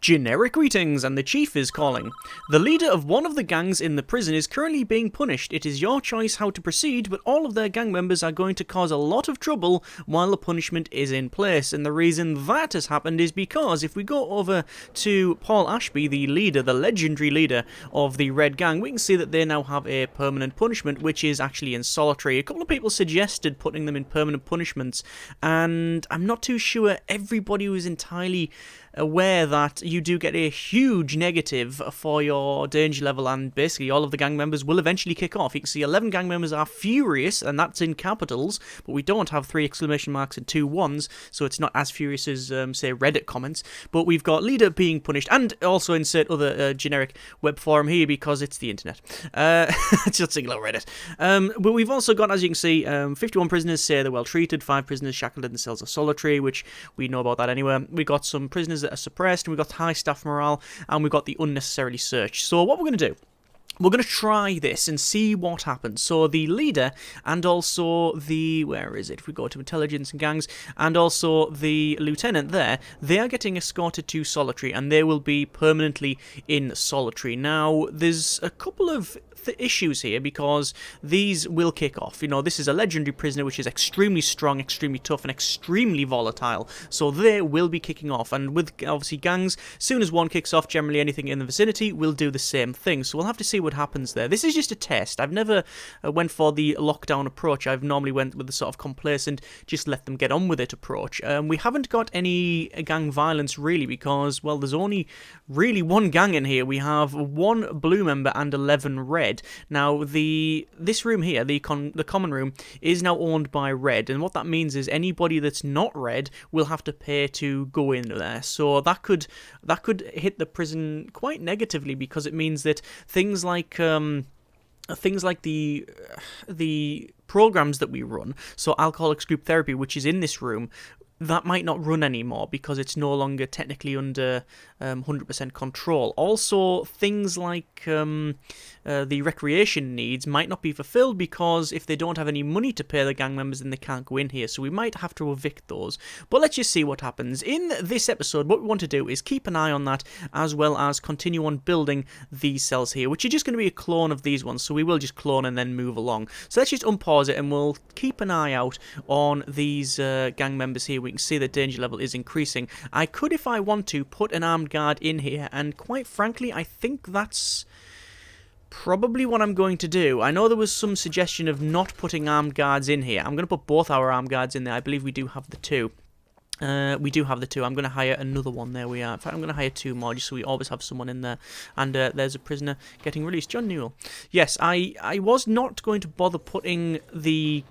Generic greetings, and the chief is calling. The leader of one of the gangs in the prison is currently being punished. It is your choice how to proceed, but all of their gang members are going to cause a lot of trouble while the punishment is in place. And the reason that has happened is because if we go over to Paul Ashby, the leader, the legendary leader of the Red Gang, we can see that they now have a permanent punishment, which is actually in solitary. A couple of people suggested putting them in permanent punishments, and I'm not too sure everybody was entirely aware that you do get a huge negative for your danger level, and basically all of the gang members will eventually kick off. You can see 11 gang members are furious, and that's in capitals, but we don't have 3 exclamation marks and 2 1s, so it's not as furious as, say, Reddit comments. But we've got leader being punished, and also insert other generic web forum here because it's the internet. It's just single out Reddit. But we've also got, as you can see, 51 prisoners say they're well treated, 5 prisoners shackled in the cells of solitary, which we know about that anyway. We got some prisoners that are suppressed, and we've got high staff morale, and we've got the unnecessarily searched. So what we're going to do, we're going to try this and see what happens. So the leader and also the, where is it? If we go to intelligence and gangs, and also the lieutenant there, they are getting escorted to solitary, and they will be permanently in solitary. Now, there's a couple of issues here because these will kick off. You know, this is a legendary prisoner which is extremely strong, extremely tough, and extremely volatile, so they will be kicking off. And with obviously gangs, soon as one kicks off, generally anything in the vicinity will do the same thing, so we'll have to see what happens there. This is just a test. I've never went for the lockdown approach. I've normally went with the sort of complacent, just let them get on with it approach. We haven't got any gang violence really because, well, there's only really one gang in here. We have 1 blue member and 11 red. Now, this room here, the common room, is now owned by red, and what that means is anybody that's not red will have to pay to go in there. So that could hit the prison quite negatively because it means that things like the programs that we run, so alcoholics group therapy, which is in this room, that might not run anymore because it's no longer technically under 100% control. Also, things like the recreation needs might not be fulfilled because if they don't have any money to pay the gang members, then they can't go in here. So we might have to evict those. But let's just see what happens. In this episode, what we want to do is keep an eye on that, as well as continue on building these cells here, which are just going to be a clone of these ones. So we will just clone and then move along. So let's just unpause it and we'll keep an eye out on these gang members here. We can see the danger level is increasing. I could, if I want to, put an armed guard in here, and quite frankly, I think that's probably what I'm going to do. I know there was some suggestion of not putting armed guards in here. I'm going to put both our armed guards in there. I believe we do have the 2. We do have the 2. I'm going to hire another one. There we are. In fact, I'm going to hire 2 more just so we always have someone in there. And there's a prisoner getting released. John Newell. Yes, I was not going to bother putting the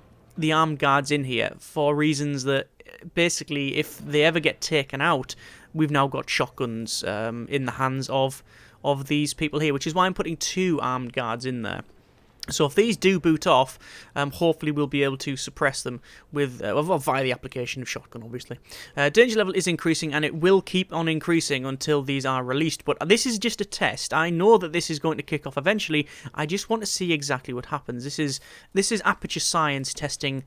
armed guards in here for reasons that basically if they ever get taken out, we've now got shotguns in the hands of these people here, which is why I'm putting 2 armed guards in there. So if these do boot off, hopefully we'll be able to suppress them with via the application of shotgun, obviously. Danger level is increasing, and it will keep on increasing until these are released. But this is just a test. I know that this is going to kick off eventually. I just want to see exactly what happens. This is aperture science testing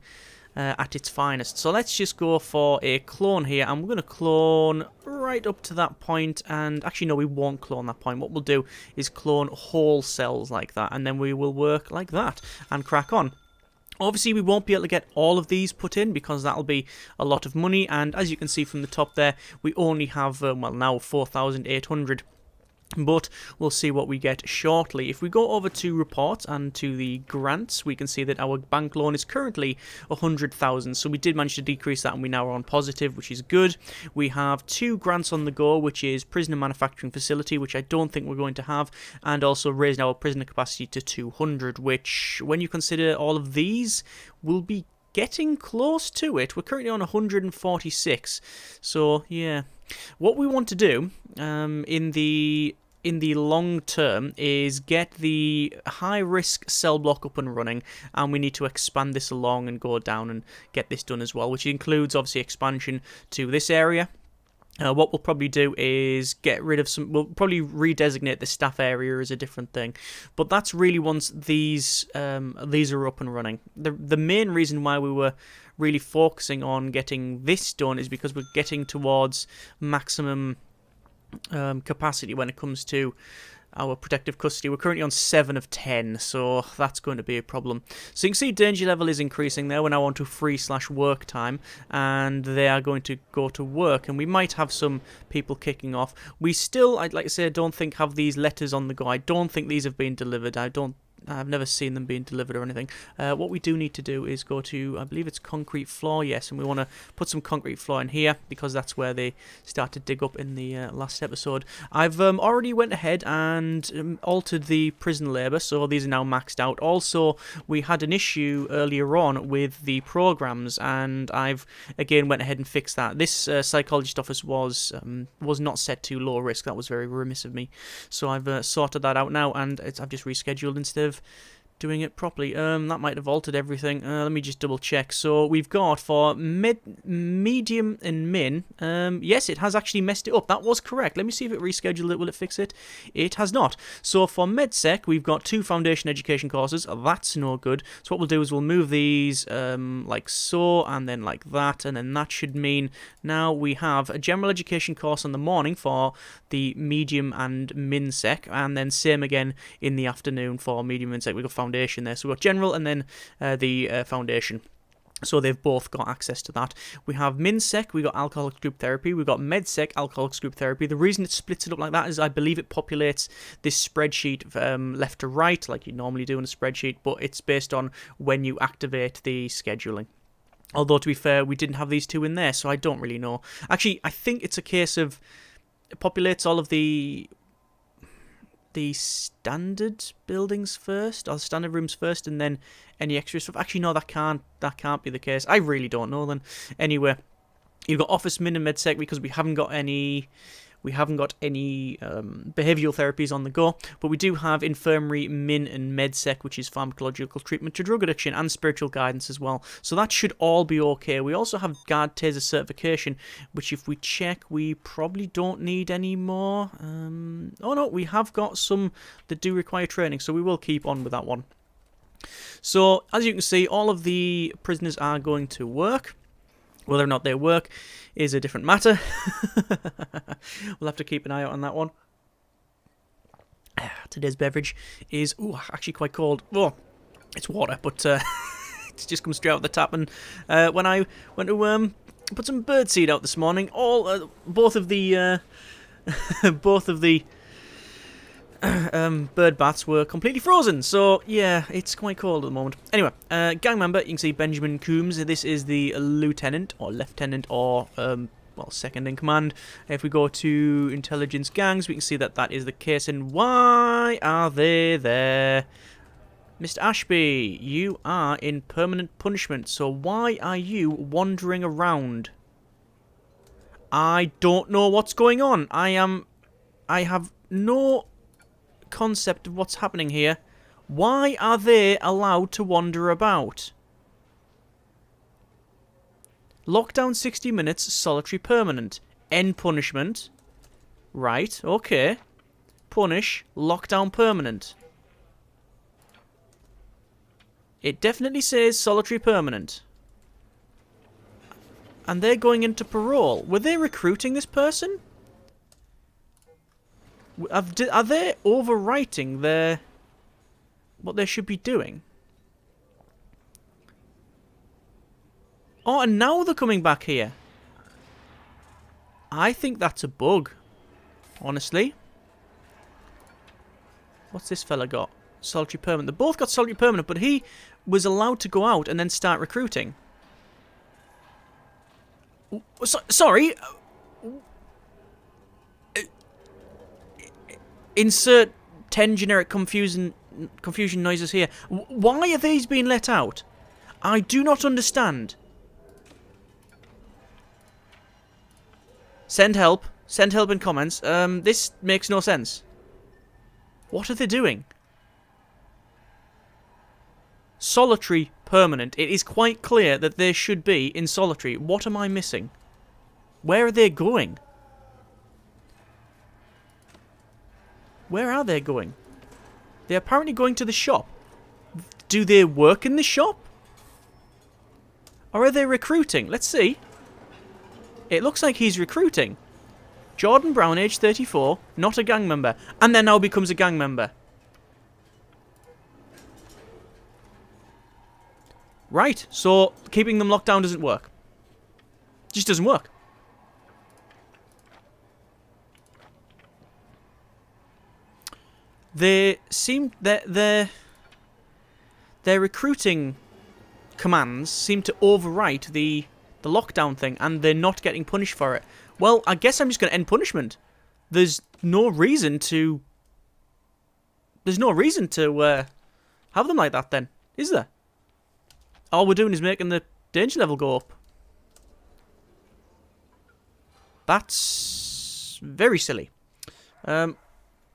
at its finest. So let's just go for a clone here, and we're going to clone right up to that point. And actually, no, we won't clone that point. What we'll do is clone whole cells like that, and then we will work like that and crack on. Obviously, we won't be able to get all of these put in because that'll be a lot of money. And as you can see from the top there, we only have, well, now 4,800. But we'll see what we get shortly. If we go over to reports and to the grants, we can see that our bank loan is currently 100,000. So we did manage to decrease that, and we now are on positive, which is good. We have 2 grants on the go, which is prisoner manufacturing facility, which I don't think we're going to have, and also raising our prisoner capacity to 200, which, when you consider all of these, will be getting close to it. We're currently on 146. So yeah. What we want to do in the long term is get the high risk cell block up and running, and we need to expand this along and go down and get this done as well, which includes obviously expansion to this area. What we'll probably do is get rid of some. We'll probably redesignate the staff area as a different thing, but that's really once these are up and running. The main reason why we were really focusing on getting this done is because we're getting towards maximum capacity when it comes to our protective custody. We're currently on 7 of 10, so that's going to be a problem. So you can see danger level is increasing there. We're now on to free/work time, and they are going to go to work, and we might have some people kicking off. We still, I'd like to say, don't think have these letters on the go. I don't think these have been delivered. I've never seen them being delivered or anything. What we do need to do is go to, I believe it's concrete floor, yes, and we want to put some concrete floor in here because that's where they start to dig up in the last episode. I've already went ahead and altered the prison labour, so these are now maxed out. Also, we had an issue earlier on with the programs, and I've again went ahead and fixed that. This psychologist office was not set to low risk. That was very remiss of me. So I've sorted that out now, and I've just rescheduled instead of doing it properly. That might have altered everything. Let me just double check. So we've got for medium and min. Yes, it has actually messed it up. That was correct. Let me see if it rescheduled it. Will it fix it? It has not. So for MedSec, we've got 2 foundation education courses. That's no good. So what we'll do is we'll move these like so, and then like that, and then that should mean now we have a general education course in the morning for the medium and min sec, and then same again in the afternoon for medium and sec. We've got foundation there, so we've got general and then the foundation. So they've both got access to that. We have MinSec, we've got Alcoholics Group Therapy, we've got MedSec, Alcoholics Group Therapy. The reason it splits it up like that is I believe it populates this spreadsheet left to right, like you normally do in a spreadsheet, but it's based on when you activate the scheduling. Although, to be fair, we didn't have these 2 in there, so I don't really know. Actually, I think it's a case of it populates all of the standard buildings first, or the standard rooms first, and then any extra stuff. Actually, no, that can't be the case. I really don't know then. Anyway, you've got office min and medsec because we haven't got any behavioural therapies on the go, but we do have infirmary, min and medsec, which is pharmacological treatment to drug addiction and spiritual guidance as well. So that should all be okay. We also have guard taser certification, which if we check, we probably don't need any more. Oh no, we have got some that do require training, so we will keep on with that one. So as you can see, all of the prisoners are going to work. Whether or not they work is a different matter. We'll have to keep an eye out on that one. Today's beverage is actually quite cold. Oh, it's water, but it just comes straight out of the tap. And when I went to put some birdseed out this morning, both of the bird bats were completely frozen, so yeah, it's quite cold at the moment. Anyway, gang member, you can see Benjamin Coombs. This is the lieutenant or lieutenant or second in command. If we go to intelligence gangs, we can see that that is the case. And why are they there? Mr. Ashby, you are in permanent punishment, so why are you wandering around? I don't know what's going on. I have no concept of what's happening here. Why are they allowed to wander about? Lockdown 60 minutes, solitary permanent. End punishment. Right, okay. Punish, lockdown permanent. It definitely says solitary permanent. And they're going into parole. Were they recruiting this person? Are they overwriting what they should be doing? Oh, and now they're coming back here. I think that's a bug, honestly. What's this fella got? Solitary permanent. They both got solitary permanent, but he was allowed to go out and then start recruiting. Sorry. Insert 10 generic confusion noises here. Why are these being let out? I do not understand. Send help. Send help in comments. This makes no sense. What are they doing? Solitary permanent. It is quite clear that they should be in solitary. What am I missing? Where are they going? Where are they going? They're apparently going to the shop. Do they work in the shop? Or are they recruiting? Let's see. It looks like he's recruiting. Jordan Brown, age 34, not a gang member, and then now becomes a gang member. Right, so keeping them locked down doesn't work. Just doesn't work. They seem their recruiting commands seem to overwrite the lockdown thing, and they're not getting punished for it. Well, I guess I'm just going to end punishment. There's no reason to have them like that then, is there? All we're doing is making the danger level go up. That's very silly. I'm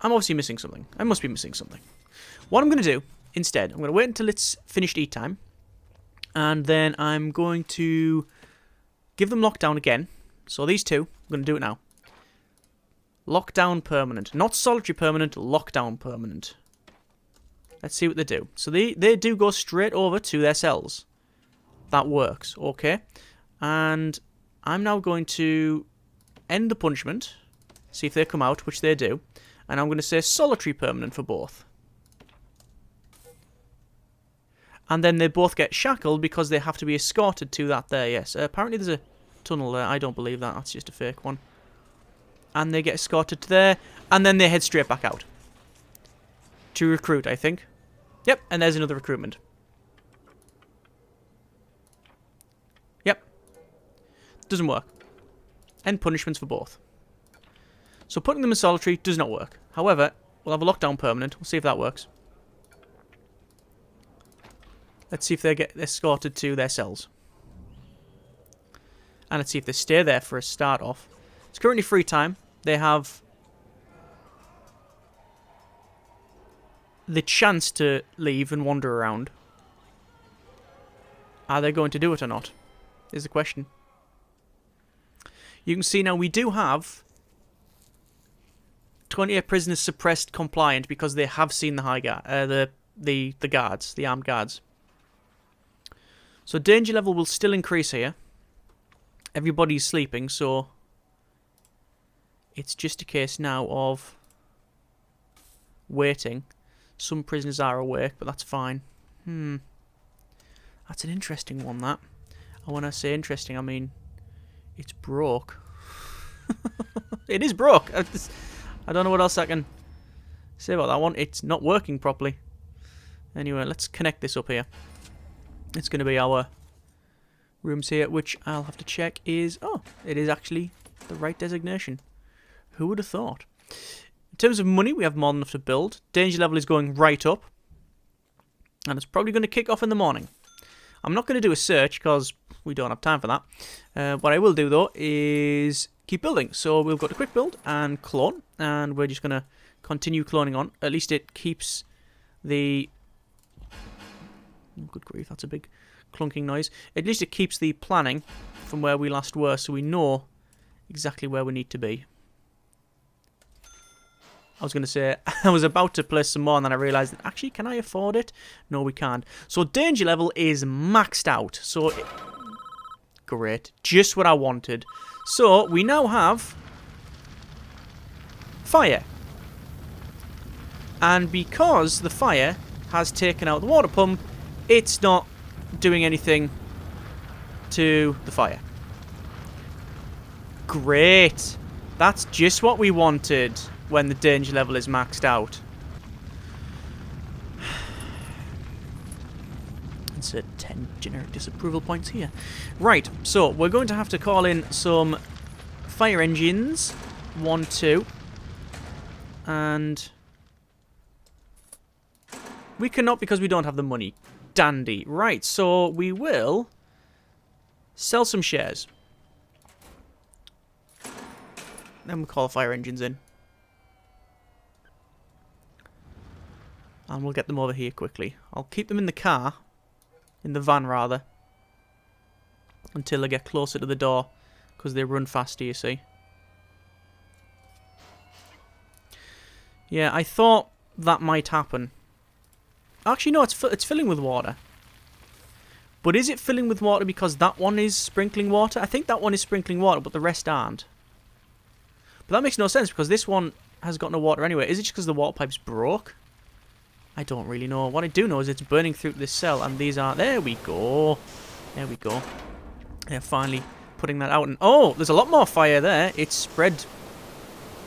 obviously missing something. I must be missing something. What I'm going to do instead, I'm going to wait until it's finished eat time, and then I'm going to give them lockdown again. So these two, I'm going to do it now. Lockdown permanent. Not solitary permanent, lockdown permanent. Let's see what they do. So they do go straight over to their cells. That works, okay. And I'm now going to end the punishment. See if they come out, which they do. And I'm going to say solitary permanent for both. And then they both get shackled because they have to be escorted to that there, yes. Apparently there's a tunnel there. I don't believe that. That's just a fake one. And they get escorted to there. And then they head straight back out. To recruit, I think. Yep, and there's another recruitment. Yep. Doesn't work. End punishments for both. So putting them in solitary does not work. However, we'll have a lockdown permanent. We'll see if that works. Let's see if they get escorted to their cells. And let's see if they stay there for a start off. It's currently free time. They have the chance to leave and wander around. Are they going to do it or not? Is the question. You can see now we do have 28 prisoners suppressed compliant because they have seen the high guard, the guards, the armed guards. So danger level will still increase here. Everybody's sleeping, so it's just a case now of waiting. Some prisoners are awake, but that's fine. That's an interesting one, that. And when I say interesting, I mean it's broke. It is broke. I don't know what else I can say about that one. It's not working properly. Anyway, let's connect this up here. It's going to be our rooms here, which I'll have to check is... Oh, it is actually the right designation. Who would have thought? In terms of money, we have more than enough to build. Danger level is going right up. And it's probably going to kick off in the morning. I'm not going to do a search because we don't have time for that. What I will do, though, is keep building. So we'll go to quick build and clone. And we're just going to continue cloning on. At least it keeps the... Good grief, that's a big clunking noise. At least it keeps the planning from where we last were, so we know exactly where we need to be. I was going to say, I was about to place some more, and then I realised that, actually, can I afford it? No, we can't. So danger level is maxed out. So, great. Just what I wanted. So, we now have fire. And because the fire has taken out the water pump, it's not doing anything to the fire. Great. That's just what we wanted when the danger level is maxed out. Insert 10 generic disapproval points here. Right, so we're going to have to call in some fire engines. 1, 2. And we cannot because we don't have the money. Dandy. Right, so we will sell some shares. Then we'll call fire engines in. And we'll get them over here quickly. I'll keep them in the car. In the van, rather. Until they get closer to the door. Because they run faster, you see. Yeah, I thought that might happen. Actually, no, it's filling with water. But is it filling with water because that one is sprinkling water? I think that one is sprinkling water, but the rest aren't. But that makes no sense because this one has got no water anyway. Is it just because the water pipe's broke? I don't really know. What I do know is it's burning through this cell, and these are... There we go. There we go. They're finally putting that out. And oh, there's a lot more fire there. It's spread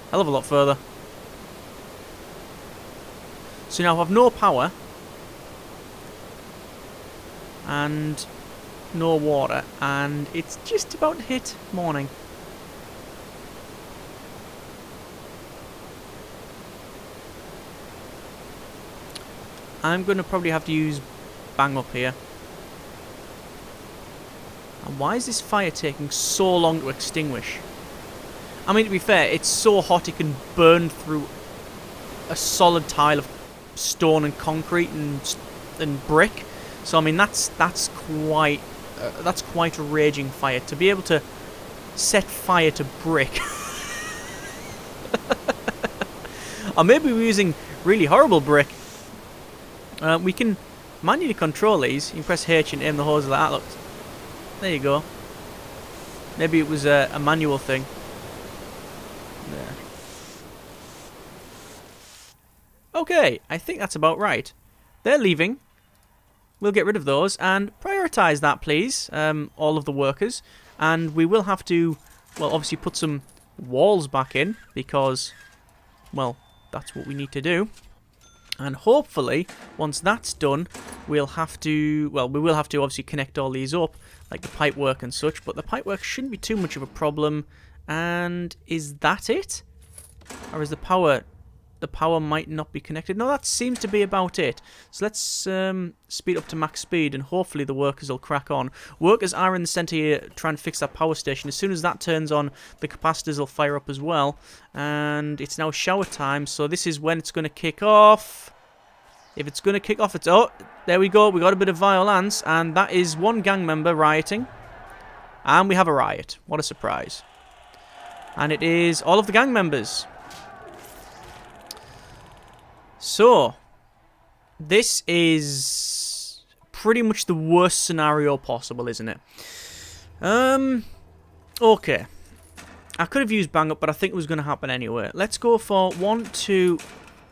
a hell of a lot further. So now I have no power. And no water. And it's just about to hit morning. I'm going to probably have to use bang up here. And why is this fire taking so long to extinguish? I mean, to be fair, it's so hot it can burn through a solid tile of stone and concrete and brick. So I mean, that's quite a raging fire. To be able to set fire to brick. Or maybe we're using really horrible brick. We can manually control these. You can press H and aim the hose like that. Look, there you go. Maybe it was a manual thing. There. Okay, I think that's about right. They're leaving. We'll get rid of those and prioritise that, please. All of the workers, and we will have to, well, obviously put some walls back in because, well, that's what we need to do. And hopefully, once that's done, we'll have to, well, we will have to obviously connect all these up, like the pipework and such, but the pipework shouldn't be too much of a problem. And is that it? Or is the power might not be connected? No, that seems to be about it. So let's speed up to max speed, and hopefully the workers will crack on. Workers are in the centre here trying to fix that power station. As soon as that turns on, the capacitors will fire up as well. And it's now shower time, so this is when it's going to kick off. If it's going to kick off, it's... Oh, there we go. We got a bit of violence, and that is one gang member rioting. And we have a riot. What a surprise. And it is all of the gang members. So, this is pretty much the worst scenario possible, isn't it? Okay. I could have used bang up, but I think it was going to happen anyway. Let's go for 1, 2,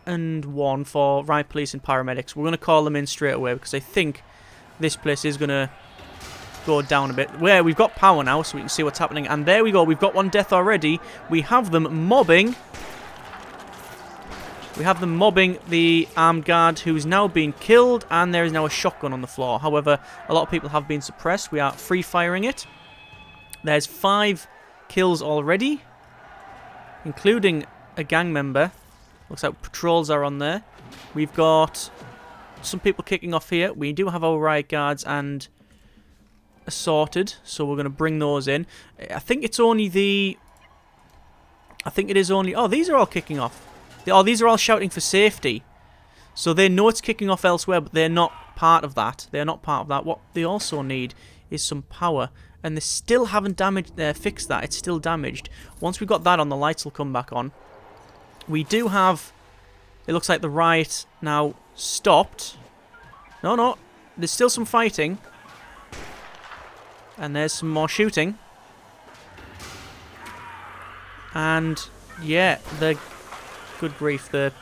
and 1 for riot police and paramedics. We're going to call them in straight away because I think this place is going to go down a bit. Where we've got power now, so we can see what's happening. And there we go. We've got one death already. We have them mobbing... We have them mobbing the armed guard who's now been killed, and there is now a shotgun on the floor. However, a lot of people have been suppressed. We are free firing it. There's 5 kills already, including a gang member. Looks like patrols are on there. We've got some people kicking off here. We do have our riot guards and assorted, so we're going to bring those in. I think it's only the... I think it is only... Oh, these are all kicking off. Oh, these are all shouting for safety. So they know it's kicking off elsewhere, but they're not part of that. They're not part of that. What they also need is some power. And they still haven't fixed that. It's still damaged. Once we've got that on, the lights will come back on. We do have... It looks like the riot now stopped. No. There's still some fighting. And there's some more shooting. And, yeah, the... Good grief, the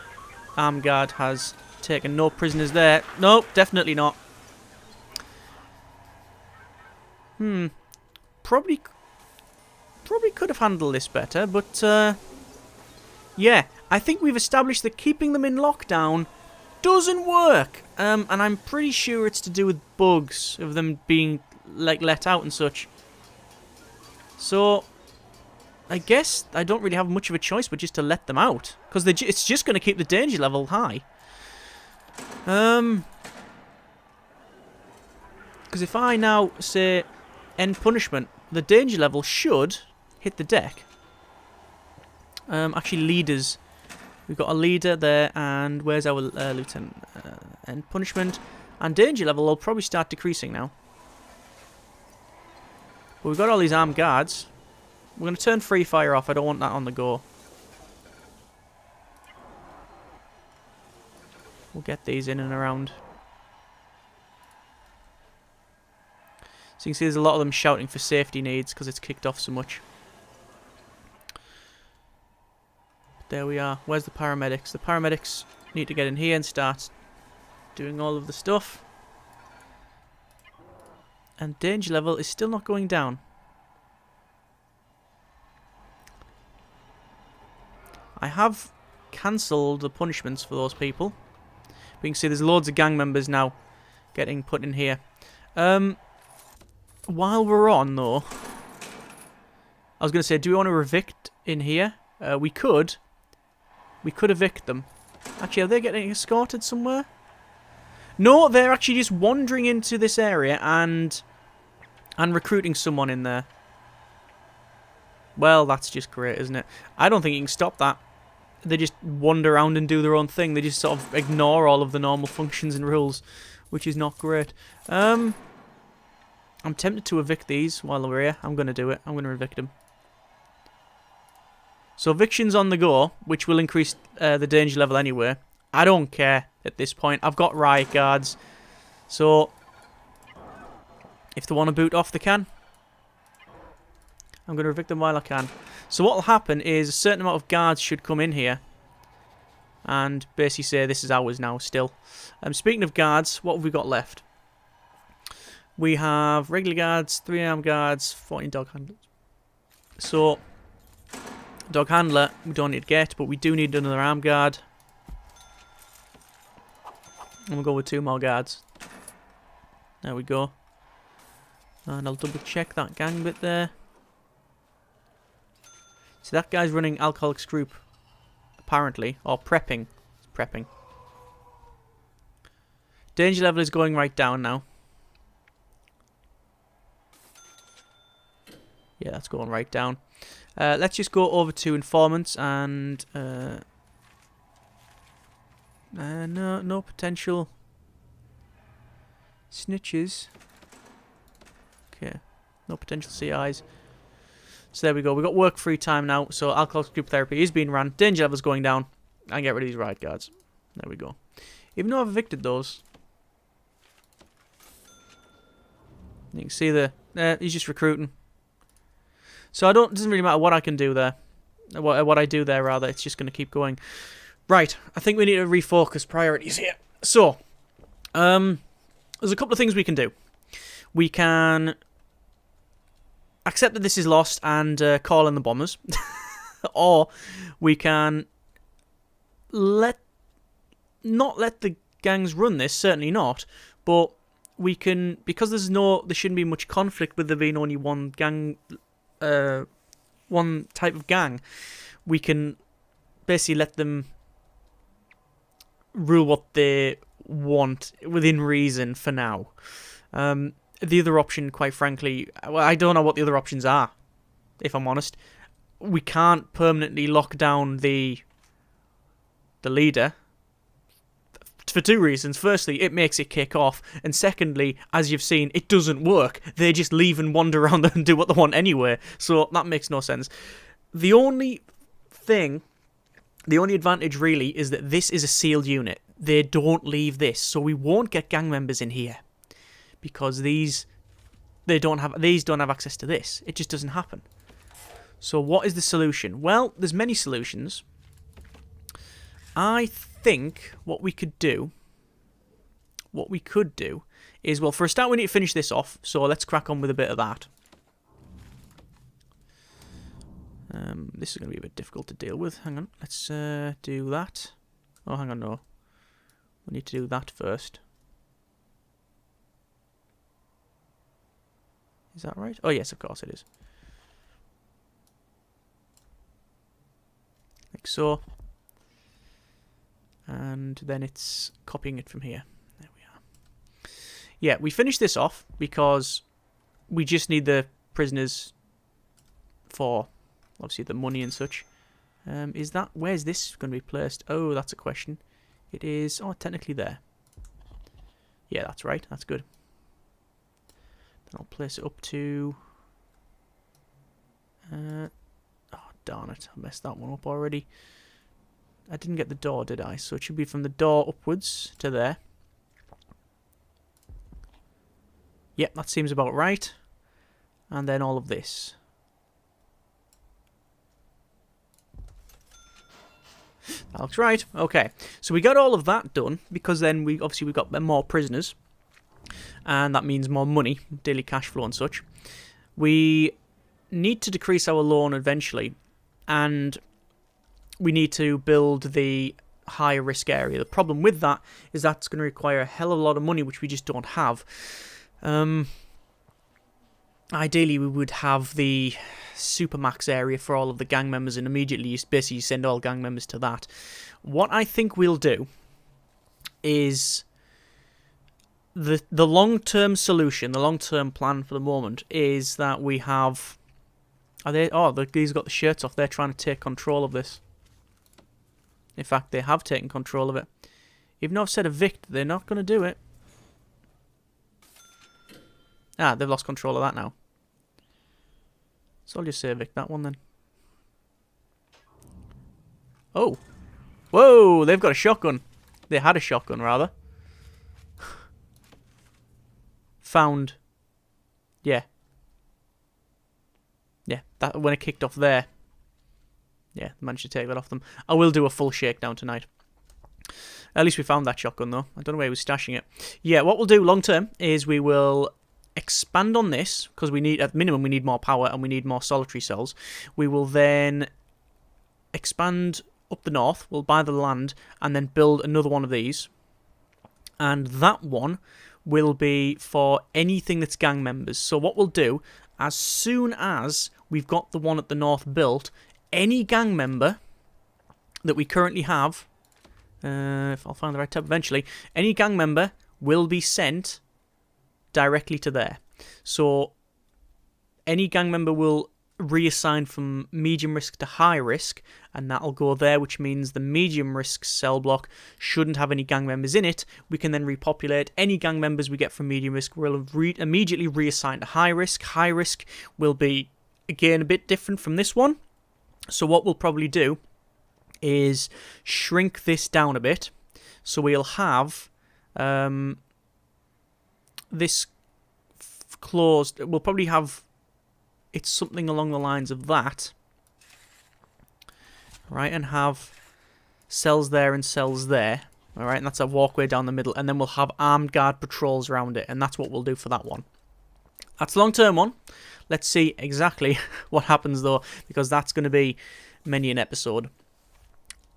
armed guard has taken no prisoners there. Nope, definitely not. Probably could have handled this better, but yeah, I think we've established that keeping them in lockdown doesn't work. And I'm pretty sure it's to do with bugs of them being like let out and such. So I guess I don't really have much of a choice but just to let them out. Because it's just going to keep the danger level high. Because if I now say end punishment, the danger level should hit the deck. Actually, leaders. We've got a leader there, and where's our lieutenant? End punishment. And danger level will probably start decreasing now. But we've got all these armed guards. We're going to turn free fire off. I don't want that on the go. We'll get these in and around. So you can see there's a lot of them shouting for safety needs because it's kicked off so much. There we are. Where's the paramedics? The paramedics need to get in here and start doing all of the stuff. And danger level is still not going down. I have cancelled the punishments for those people. But you can see there's loads of gang members now getting put in here. While we're on, though, I was going to say, do we want to evict in here? We could. We could evict them. Actually, are they getting escorted somewhere? No, they're actually just wandering into this area and recruiting someone in there. Well, that's just great, isn't it? I don't think you can stop that. They just wander around and do their own thing. They just sort of ignore all of the normal functions and rules, which is not great. I'm tempted to evict these while we're here. I'm going to do it. I'm going to evict them. So eviction's on the go, which will increase the danger level anyway. I don't care at this point. I've got riot guards. So if they want to boot off, they can. I'm going to evict them while I can. So what will happen is a certain amount of guards should come in here and basically say this is ours now still. Speaking of guards, what have we got left? We have regular guards, 3 armed guards, 14 dog handlers. So dog handler we don't need to get, but we do need another armed guard. And we'll go with 2 more guards. There we go. And I'll double check that gang bit there. So that guy's running Alcoholics Group, apparently, or prepping. It's prepping. Danger level is going right down now. Yeah, that's going right down. Let's just go over to informants and no potential snitches. Okay, no potential CIs. So there we go. We've got work free time now. So alcohol group therapy is being run. Danger level's going down. And get rid of these riot guards. There we go. Even though I've evicted those. You can see he's just recruiting. So it doesn't really matter what I can do there. What I do there, rather. It's just going to keep going. Right. I think we need to refocus priorities here. So, there's a couple of things we can do. We can accept that this is lost and call in the bombers. Or we can not let the gangs run this, certainly not. But we can, because there shouldn't be much conflict with there being only one gang, one type of gang, we can basically let them rule what they want within reason for now. The other option, quite frankly, well, I don't know what the other options are, if I'm honest. We can't permanently lock down the leader for 2 reasons. Firstly, it makes it kick off, and secondly, as you've seen, it doesn't work. They just leave and wander around and do what they want anyway, so that makes no sense. The only advantage really is that this is a sealed unit. They don't leave this, so we won't get gang members in here. Because these don't have access to this. It just doesn't happen. So what is the solution? Well, there's many solutions. I think what we could do is, well, for a start we need to finish this off. So let's crack on with a bit of that. This is going to be a bit difficult to deal with. Hang on. Let's do that. Oh, hang on, no. We need to do that first. Is that right? Oh, yes, of course it is. Like so. And then it's copying it from here. There we are. Yeah, we finished this off because we just need the prisoners for, obviously, the money and such. Where's this going to be placed? Oh, that's a question. It is, technically there. Yeah, that's right. That's good. I'll place it up to... oh, darn it. I messed that one up already. I didn't get the door, did I? So it should be from the door upwards to there. Yep, that seems about right. And then all of this. That looks right. Okay, so we got all of that done because then we've got more prisoners, and that means more money, daily cash flow and such. We need to decrease our loan eventually, and we need to build the higher risk area. The problem with that is that's going to require a hell of a lot of money, which we just don't have. Ideally, we would have the supermax area for all of the gang members, and immediately you basically send all gang members to that. What I think we'll do is the long-term solution, the long-term plan for the moment is that we have... these got the shirts off. They're trying to take control of this. In fact, they have taken control of it. Even though I've said evict, they're not going to do it. Ah, they've lost control of that now. So I'll just say evict that one then. Oh. Whoa, they've got a shotgun. They had a shotgun, rather. Found. Yeah. Yeah, that when it kicked off there. Yeah, managed to take that off them. I will do a full shakedown tonight. At least we found that shotgun, though. I don't know where he was stashing it. Yeah, what we'll do long term is we will expand on this, because we need, at minimum, we need more power and we need more solitary cells. We will then expand up the north. We'll buy the land and then build another one of these. And that one will be for anything that's gang members. So what we'll do, as soon as we've got the one at the north built, any gang member that we currently have, if I'll find the right tab eventually, any gang member will be sent directly to there. So any gang member will reassign from medium risk to high risk, and that'll go there, which means the medium risk cell block shouldn't have any gang members in it. We can then repopulate. Any gang members we get from medium risk will immediately reassign to high risk. High risk will be, again, a bit different from this one. So what we'll probably do is shrink this down a bit. So we'll have this closed. We'll probably have it's something along the lines of that. Right, and have cells there and cells there. Alright, and that's a walkway down the middle. And then we'll have armed guard patrols around it. And that's what we'll do for that one. That's the long-term one. Let's see exactly what happens, though, because that's going to be many an episode.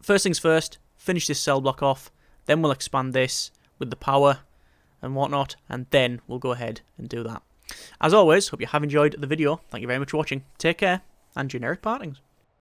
First things first, finish this cell block off. Then we'll expand this with the power and whatnot. And then we'll go ahead and do that. As always, hope you have enjoyed the video. Thank you very much for watching. Take care, and generic partings.